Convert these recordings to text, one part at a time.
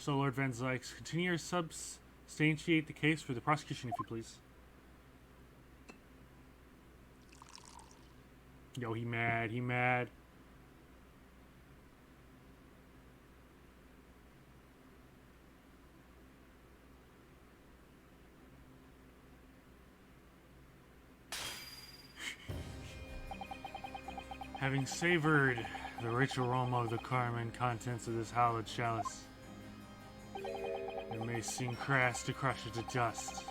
So, Lord Van Zykes, continue to substantiate the case for the prosecution, if you please. Yo, he mad, he mad. Having savored the rich aroma of the Carmen contents of this hallowed chalice, it may seem crass to crush it to dust.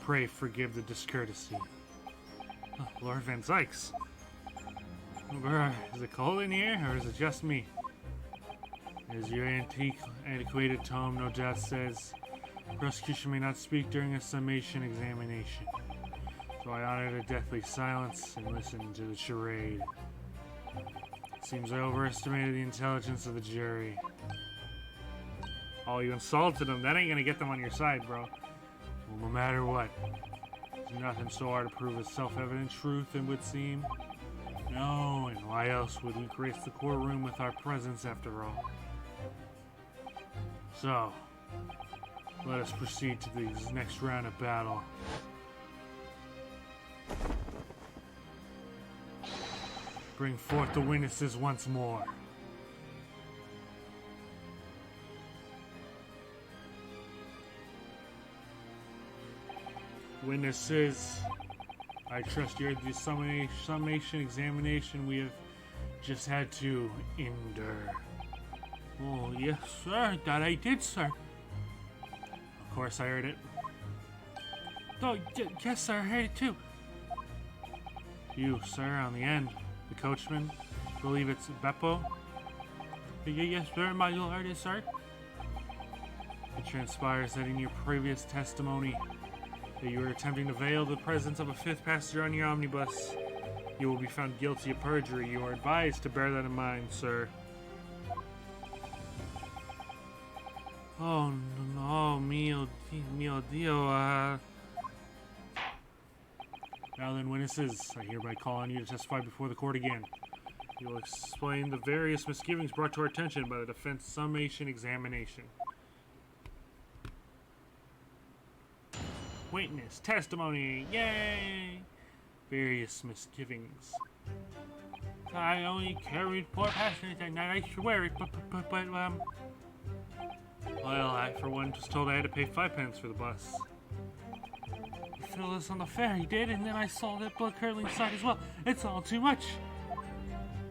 Pray forgive the discourtesy. Oh, Lord Van Zykes. Is it cold in here, or is it just me? As your antiquated tome no doubt says, prosecution may not speak during a summation examination. So I honor the deathly silence and listen to the charade. Seems I overestimated the intelligence of the jury. Oh, you insulted them. That ain't gonna get them on your side, bro. Well, no matter what, there's nothing so hard to prove as self-evident truth, it would seem. No, and why else would we grace the courtroom with our presence after all? So, let us proceed to the next round of battle. Bring forth the witnesses once more. Witnesses, I trust you heard the summation examination we have just had to endure. Oh, yes, sir. That I did, sir. Of course I heard it. Oh, yes, sir. I heard it, too. You, sir, on the end. The coachman. I believe it's Beppo. Yes, sir, my lord, sir. It transpires that in your previous testimony that you were attempting to veil the presence of a fifth passenger on your omnibus. You will be found guilty of perjury. You are advised to bear that in mind, sir. Oh, no, mio Dio, Now then, witnesses, I hereby call on you to testify before the court again. You will explain the various misgivings brought to our attention by the defense summation examination. Witness, testimony, yay! Various misgivings. I only carried 4 passengers that night, I swear it, but, well, I, for one, was told I had to pay 5 pence for the bus. You filled us on the fare, he did, and then I saw that blood-curdling sight as well. It's all too much.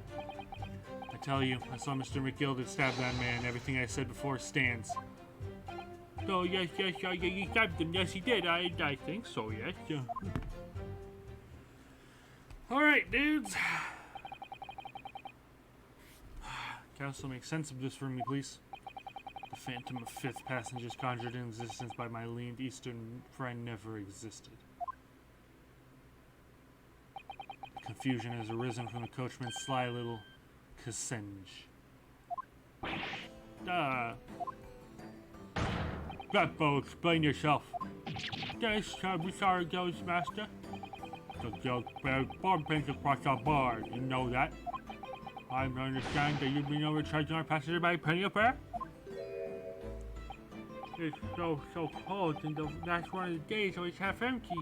I tell you, I saw Mr. McGilded stab that man. Everything I said before stands. Oh, yes, he stabbed him. Yes, he did. I think so, yes. Alright, dudes. Counsel, make sense of this for me, please. The phantom of 5th passengers conjured in existence by my leaned Eastern friend never existed. The confusion has arisen from the coachman's sly little Kassenge. Beppo, explain yourself. Yes, we sorry goes, master. The joke bears 4 pence across the board, you know that. I understand that you've been overcharging our passenger by a penny a fare? It's so cold, and that's one of the days always half empty.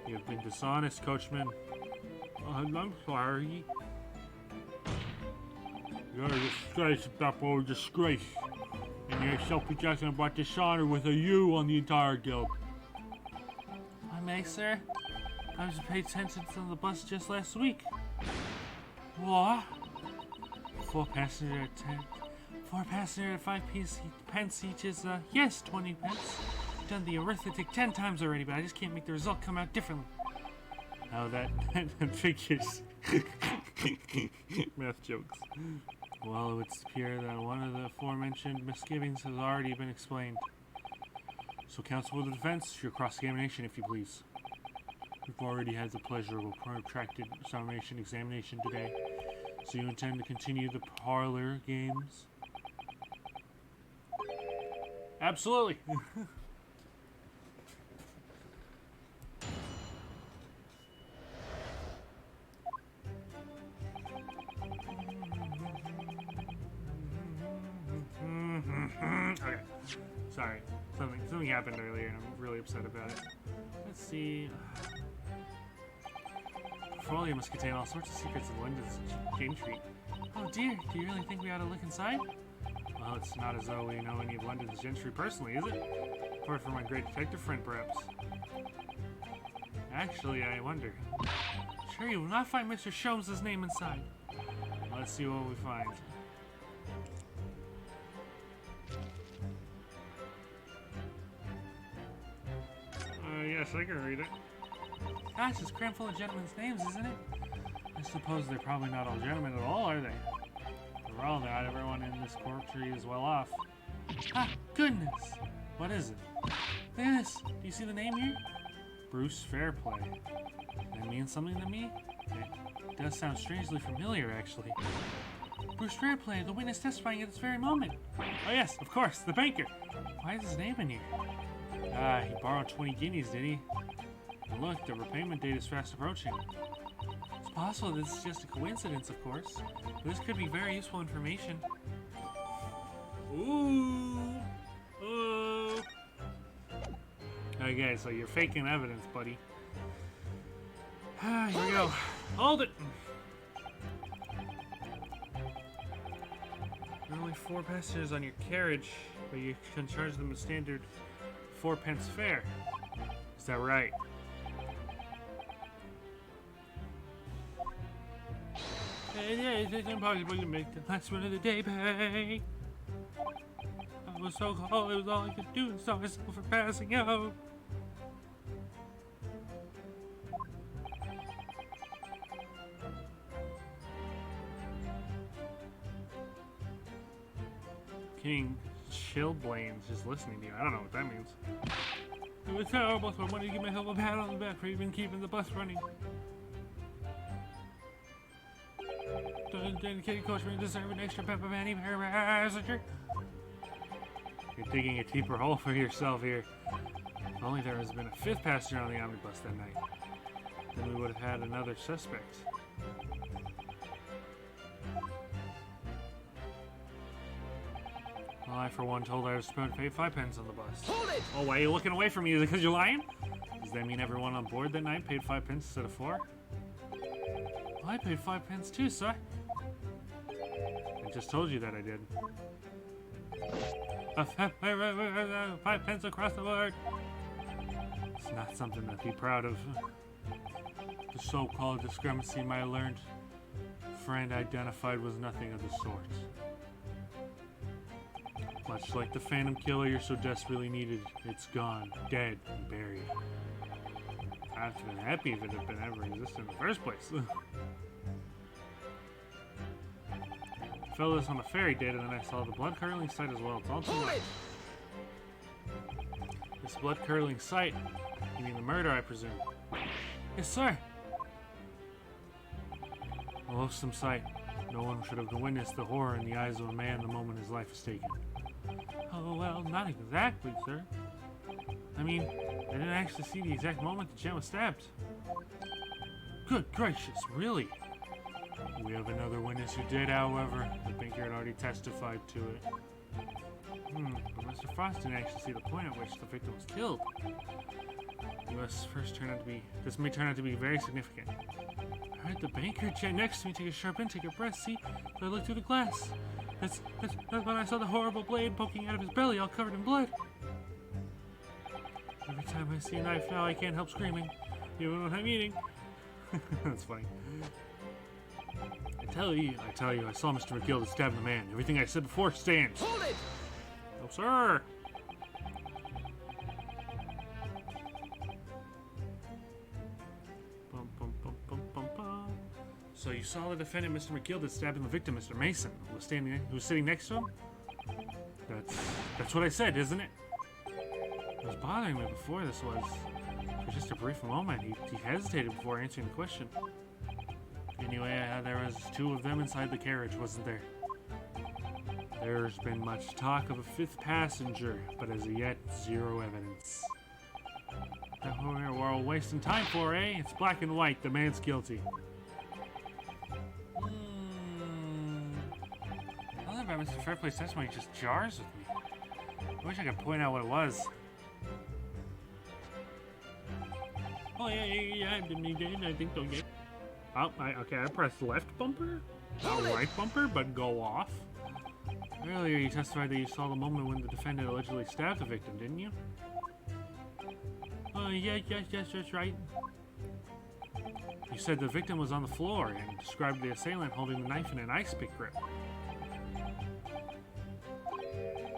You've been dishonest, coachman. I'm sorry. You're a disgrace, Beppo, a disgrace. And your self-projection brought dishonor with a U on the entire guild. I may, sir. I was paid 10 cents on the bus just last week. What? 4 passengers at 10. 4 passengers at 5 pence each is, yes, 20 pence. Done the arithmetic 10 times already, but I just can't make the result come out differently. Oh, that figures. Math jokes. Well, it would appear that one of the aforementioned misgivings has already been explained. So, counsel for the defense, your cross-examination, if you please. We've already had the pleasure of a protracted summation examination today. So you intend to continue the parlor games? Absolutely. Sorry. Something happened earlier and I'm really upset about it. Let's see. Portfolio must contain all sorts of secrets of London's gentry. Oh dear, do you really think we ought to look inside? Well, it's not as though we know any of London's gentry personally, is it? Apart from my great detective friend, perhaps. Actually, I wonder. Sure, you will not find Mr. Sholmes' name inside. Let's see what we find. Yes, I can read it. Gosh, it's crammed full of gentlemen's names, isn't it? I suppose they're probably not all gentlemen at all, are they? For all that, everyone in this courtroom is well off. Ah, goodness! What is it? Look at this! Do you see the name here? Bruce Fairplay. That means something to me? It does sound strangely familiar, actually. Bruce Fairplay, the witness testifying at this very moment. Oh yes, of course, the banker. Why is his name in here? Ah, he borrowed 20 guineas, did he? And look, the repayment date is fast approaching. It's possible this is just a coincidence, of course, but this could be very useful information. Ooh! Oh! Okay, so you're faking evidence, buddy. Ah, here we go. Hold it! There are only 4 passengers on your carriage, but you can charge them a standard 4p fare. Is that right? Yeah, it's impossible to make the last one of the day pay. I was so cold, it was all I could do to stop myself from passing out. King Chilblain's just listening to you. I don't know what that means. It was terrible, so I wanted to give myself a pat on the back for even keeping the bus running. Dedicated coachman deserve an extra pep of any passenger. You're digging a deeper hole for yourself here. If only there has been a 5th passenger on the omnibus that night. Then we would have had another suspect. Well, I, for one, told I was supposed to pay 5p on the bus. Hold it! Oh, why are you looking away from me? Is it because you're lying? Does that mean everyone on board that night paid 5p instead of 4? Well, I paid 5p too, sir. I just told you that I did. 5p across the board. It's not something to be proud of. The so-called discrepancy my learned friend identified was nothing of the sort. Much like the phantom killer you so desperately needed, it's gone, dead, and buried. I'd have been happy if it had been ever existed in the first place. I felt this on the ferry date, and then I saw the blood-curdling sight as well. It's all too much. This blood-curdling sight? You mean the murder, I presume? Yes, sir. A loathsome sight. No one should have witnessed the horror in the eyes of a man the moment his life was taken. Oh, well, not exactly, sir. I mean, I didn't actually see the exact moment the gent was stabbed. Good gracious, really? We have another witness who did, however. The banker had already testified to it. But Mr. Frost didn't actually see the point at which the victim was killed. This may turn out to be very significant. I heard the banker gent next to me take a sharp intake of breath, see? So I looked through the glass. That's when I saw the horrible blade poking out of his belly, all covered in blood. Every time I see a knife now, I can't help screaming, even when I'm eating. That's funny. I tell you, I saw Mr. McGilded stab the man. Everything I said before stands. Hold it! No, sir! So you saw the defendant, Mr. McGilded, stabbing the victim, Mr. Mason, who was sitting next to him? That's what I said, isn't it? What was bothering me before this was, for just a brief moment, he hesitated before answering the question. Anyway, there was 2 of them inside the carriage, wasn't there? There's been much talk of a 5th passenger, but as of yet, 0 evidence. That's what we're all wasting time for, eh? It's black and white, the man's guilty. Something about Mr. Fairplay's testimony just jars with me. I wish I could point out what it was. Oh, yeah, I think so, yeah. Oh, okay, I pressed left bumper, not right bumper, but go off. Earlier, you testified that you saw the moment when the defendant allegedly stabbed the victim, didn't you? Oh, yes, right. You said the victim was on the floor and described the assailant holding the knife in an ice pick grip.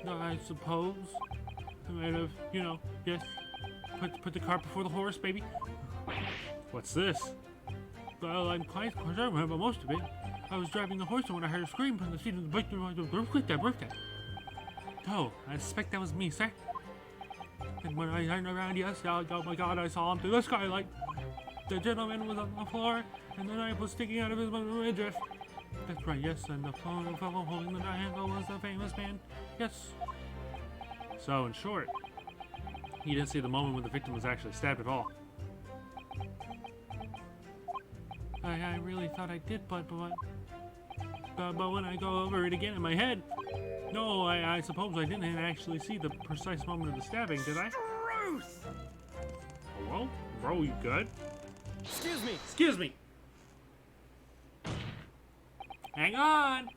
I suppose I might have, you know, yes, put the cart before the horse, baby. What's this? Well, I'm quite concerned about most of it. I was driving the horse and when I heard a scream from the seat of the bike, Oh, I suspect that was me, sir. And when I turned around, yes, oh my god, I saw him through the skylight. The gentleman was on the floor, and the knife was sticking out of his midriff. That's right, yes, and the fellow holding the knife handle was the famous man. Yes. So, in short, he didn't see the moment when the victim was actually stabbed at all. I really thought I did, but when I go over it again in my head, no, I suppose I didn't actually see the precise moment of the stabbing, did I? Truth! Hello? Bro, you good? Excuse me! Excuse me! Hang on!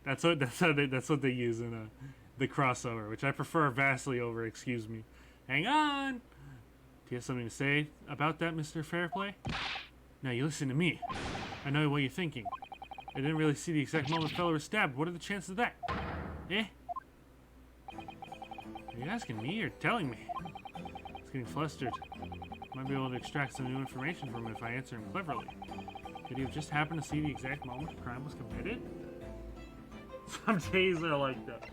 That's what they use in the crossover, which I prefer vastly over excuse me. Hang on! Do you have something to say about that, Mr. Fairplay? Now you listen to me. I know what you're thinking. I didn't really see the exact moment the fellow was stabbed. What are the chances of that? Eh? Are you asking me or telling me? He's getting flustered. Might be able to extract some new information from him if I answer him cleverly. Could he have just happened to see the exact moment the crime was committed? Some days are like that.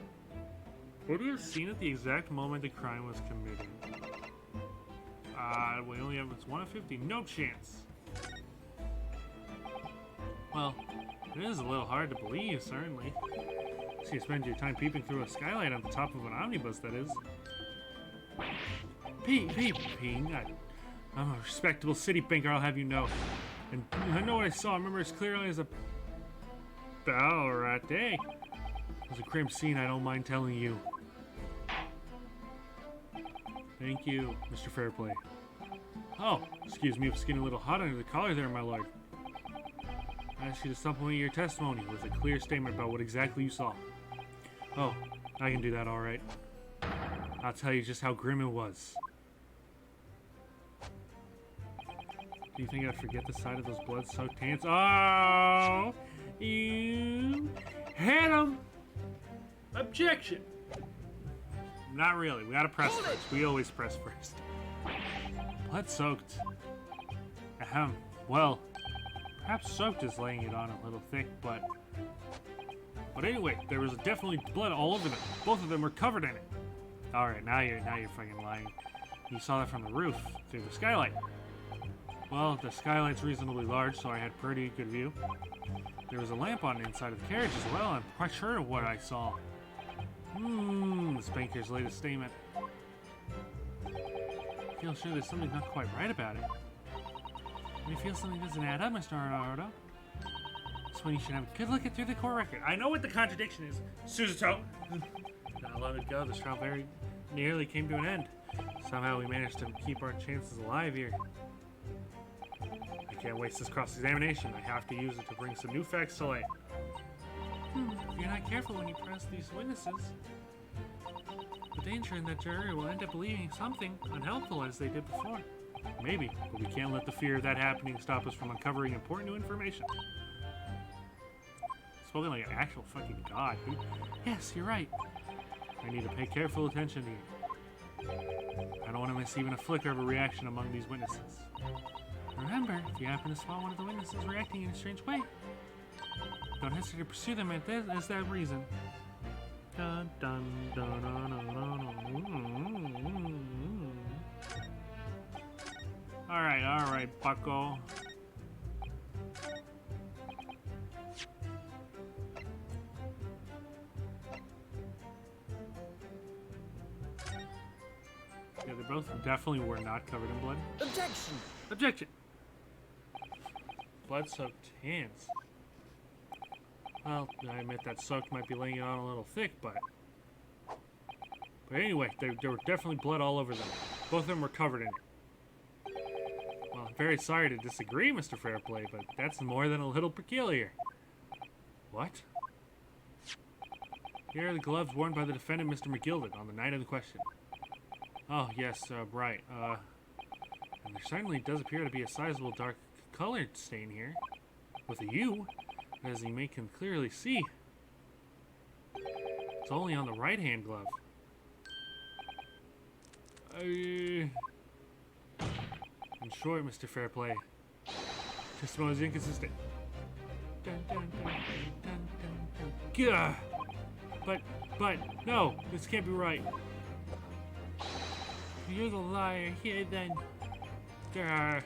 Would he have seen at the exact moment the crime was committed? We only have it's 1 of 50. No chance. Well, it is a little hard to believe, certainly. So you spend your time peeping through a skylight on the top of an omnibus, that is. Peeping. I'm a respectable city banker, I'll have you know. And I know what I saw. I remember as clearly as a bell right day. It was a grim scene, I don't mind telling you. Thank you, Mr. Fairplay. Oh, excuse me, it's getting a little hot under the collar there, my lord. I ask you to supplement your testimony with a clear statement about what exactly you saw. Oh, I can do that all right. I'll tell you just how grim it was. Do you think I'd forget the sight of those blood-soaked hands? Oh, you had them. Objection. Not really. We gotta press first. We always press first. Blood-soaked. Ahem. Well, perhaps soaked is laying it on a little thick, but anyway, there was definitely blood all over them. Both of them were covered in it. All right, now you're fucking lying. You saw that from the roof through the skylight. Well, the skylight's reasonably large, so I had pretty good view. There was a lamp on the inside of the carriage as well. I'm quite sure of what I saw. The banker's latest statement. I feel sure there's something not quite right about it. When you feel something doesn't add up, Mr. Naruhodo, that's when you should have a good look at through the court record. I know what the contradiction is, Suzuto. Not long ago, this trial very nearly came to an end. Somehow we managed to keep our chances alive here. I can't waste this cross-examination. I have to use it to bring some new facts to light. If you're not careful when you press these witnesses, the danger in that jury will end up believing something unhelpful as they did before. Maybe, but we can't let the fear of that happening stop us from uncovering important new information. Spoken like an actual fucking god. Yes, you're right. I need to pay careful attention to you. I don't want to miss even a flicker of a reaction among these witnesses. Remember, if you happen to spot one of the witnesses reacting in a strange way, don't hesitate to pursue them as that reason. Dun, dun, dun, dun, dun, dun. All right, bucko. Yeah, they both definitely were not covered in blood. Objection! Objection! Blood-soaked hands. Well, I admit that soaked might be laying it on a little thick, but But anyway, there were definitely blood all over them. Both of them were covered in it. Well, I'm very sorry to disagree, Mr. Fairplay, but that's more than a little peculiar. What? Here are the gloves worn by the defendant, Mr. McGilded, on the night of the question. Oh, yes, right. And there certainly does appear to be a sizable dark-colored stain here. With a U, as you can clearly see. It's only on the right-hand glove. In short, Mr. Fairplay, testimony is inconsistent. Dun, dun, dun, dun, dun, dun, dun. Gah! But, no, this can't be right. You're the liar here, then. Gah.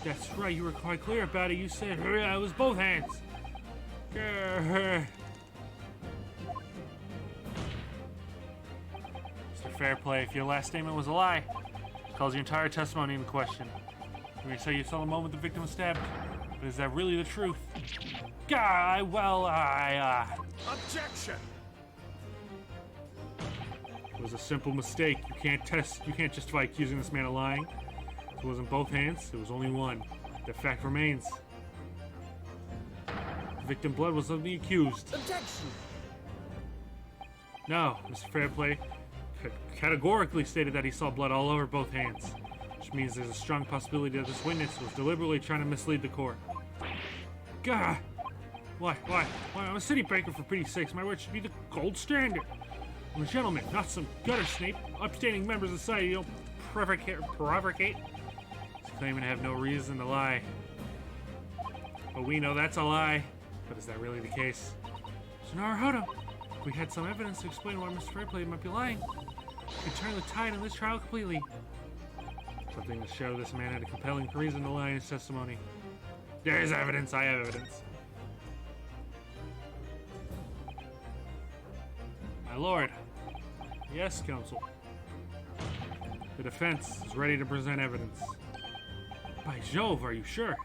That's right, you were quite clear about it. You said, it was both hands. Gah. Mr. Fairplay, if your last statement was a lie, it calls your entire testimony into question. You may say you saw the moment the victim was stabbed, but is that really the truth? Objection! It was a simple mistake. You can't justify accusing this man of lying. It wasn't both hands, it was only one. The fact remains. The victim blood was of the accused. Objection! No, Mr. Fairplay categorically stated that he saw blood all over both hands, which means there's a strong possibility that this witness was deliberately trying to mislead the court. Gah! Why? I'm a city banker, for pity's sakes. My word should be the gold standard. I'm a gentleman, not some gutter snake. Upstanding members of society don't provocate. He's claiming to have no reason to lie. But we know that's a lie. But is that really the case? So Naruhodo, we had some evidence to explain why Mr. Fairplay might be lying. We could turn the tide in this trial completely. Something to show this man had a compelling reason to lie in his testimony. There's evidence. I have evidence. My lord. Yes, counsel. The defense is ready to present evidence. By Jove, are you sure?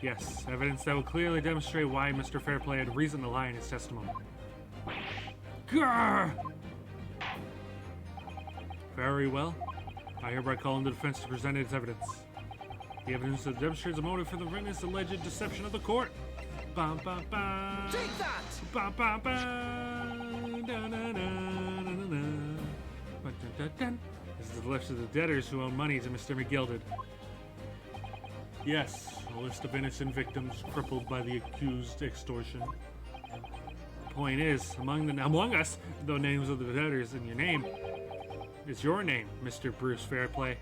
Yes, evidence that will clearly demonstrate why Mr. Fairplay had reason to lie in his testimony. Grrr! Very well. I hereby call on the defense to present its evidence. The evidence that demonstrates a motive for the witness' alleged deception of the court. Bum, bum, bum. Take that! Bum, bum, bum. Dun, dun, dun, dun, dun. Dun, dun, dun. This is the list of the debtors who owe money to Mr. McGilded. Yes, a list of innocent victims crippled by the accused extortion. The point is, among us, the names of the debtors in your name is your name, Mr. Bruce Fairplay.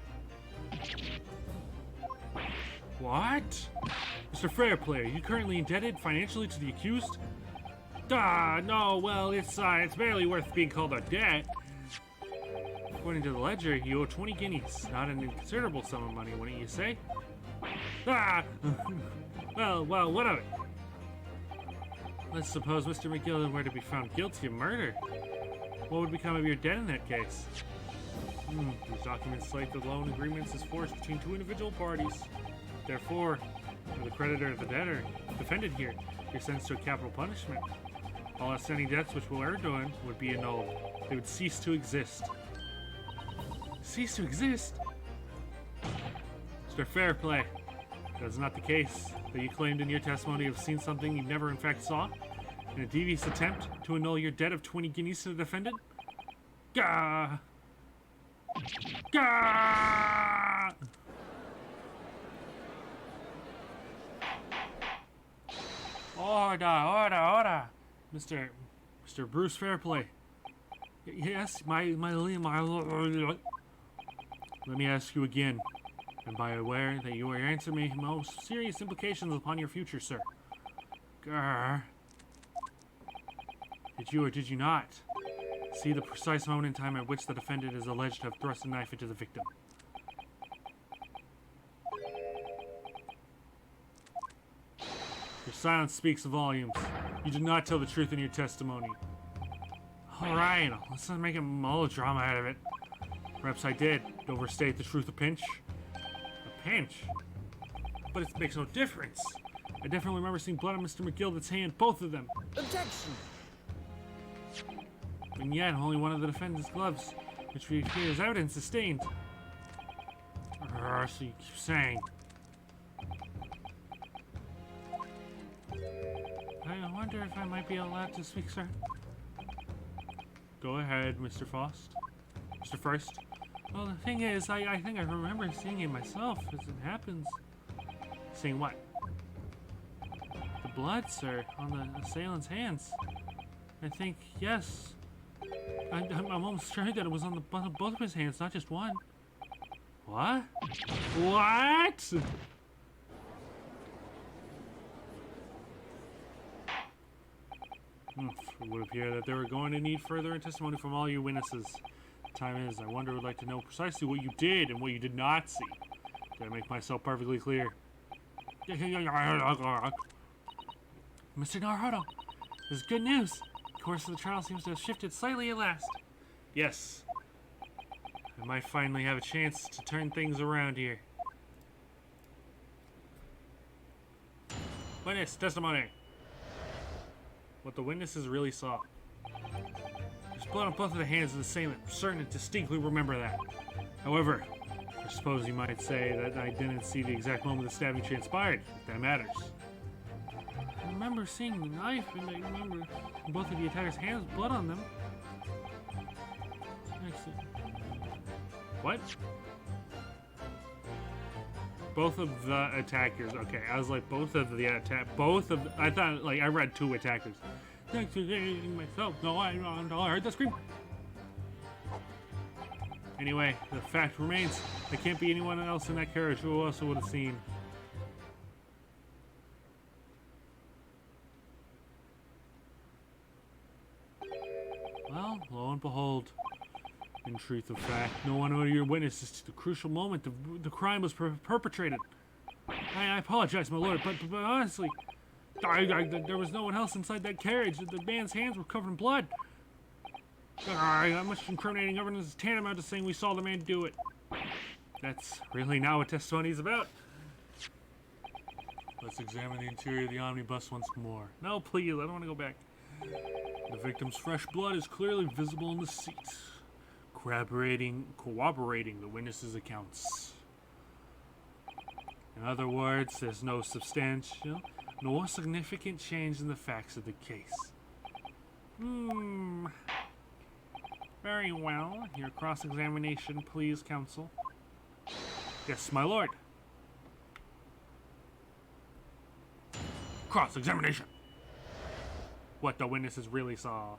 What? Mr. Fairplay, are you currently indebted financially to the accused? No, well, it's barely worth being called a debt. According to the ledger, you owe 20 guineas, not an inconsiderable sum of money, wouldn't you say? Well, what of it? Let's suppose Mr. McGilded were to be found guilty of murder. What would become of your debt in that case? These documents cite the loan agreements as forged between two individual parties. Therefore, the creditor of the debtor, defended here, you're sentenced to a capital punishment. All outstanding debts which were owed would be annulled. They would cease to exist. Cease to exist? Mr. Fairplay, that is not the case. That you claimed in your testimony to have seen something you never in fact saw? In a devious attempt to annul your debt of 20 guineas to the defendant? Gah! Gah! Order! Mr. Bruce Fairplay. Yes, my lord. Let me ask you again, and be aware that your answer may have most serious implications upon your future, sir. Grr. Did you or did you not see the precise moment in time at which the defendant is alleged to have thrust a knife into the victim? Your silence speaks volumes. You did not tell the truth in your testimony. Alright, let's not make a melodrama out of it. Perhaps I did overstate the truth a pinch. A pinch? But it makes no difference. I definitely remember seeing blood on Mr. McGilded's hand, both of them. Objection! And yet, only one of the defendant's gloves, which we fear is evidence, is stained. So you keep saying. I wonder if I might be allowed to speak, sir. Go ahead, Mr. Faust. Mr. First. Well, the thing is, I think I remember seeing it myself as it happens. Seeing what? The blood, sir, on the assailant's hands. I think, yes. I'm almost sure that it was on both of his hands, not just one. What? What? It would appear that they were going to need further testimony from all you witnesses. The time is, I wonder, would like to know precisely what you did and what you did not see. Did I make myself perfectly clear? Mr. Naruhodo, this is good news. The course of the trial seems to have shifted slightly at last. Yes. I might finally have a chance to turn things around here. Witness, testimony. What the witnesses really saw. There's blood on both of the hands of the assailant. I'm certain to distinctly remember that. However, I suppose you might say that I didn't see the exact moment the stabbing transpired, if that matters. I remember seeing the knife, and I remember both of the attacker's hands with blood on them. What? Both of the attackers. Okay, I was like, both of the I thought, like, I read two attackers. Myself. No, I heard the scream. Anyway, the fact remains, there can't be anyone else in that carriage who also would have seen. Well, lo and behold. In truth of fact, no one of your witnesses to the crucial moment the crime was perpetrated. I apologize, my lord, but honestly, there was no one else inside that carriage. The man's hands were covered in blood. That much incriminating evidence is tantamount to saying we saw the man do it. That's really not what testimony is about. Let's examine the interior of the omnibus once more. No, please, I don't want to go back. The victim's fresh blood is clearly visible in the seat, corroborating the witnesses' accounts. In other words, there's no substantial nor significant change in the facts of the case. Very well. Your cross-examination, please, counsel. Yes, my lord. Cross-examination. What the witnesses really saw.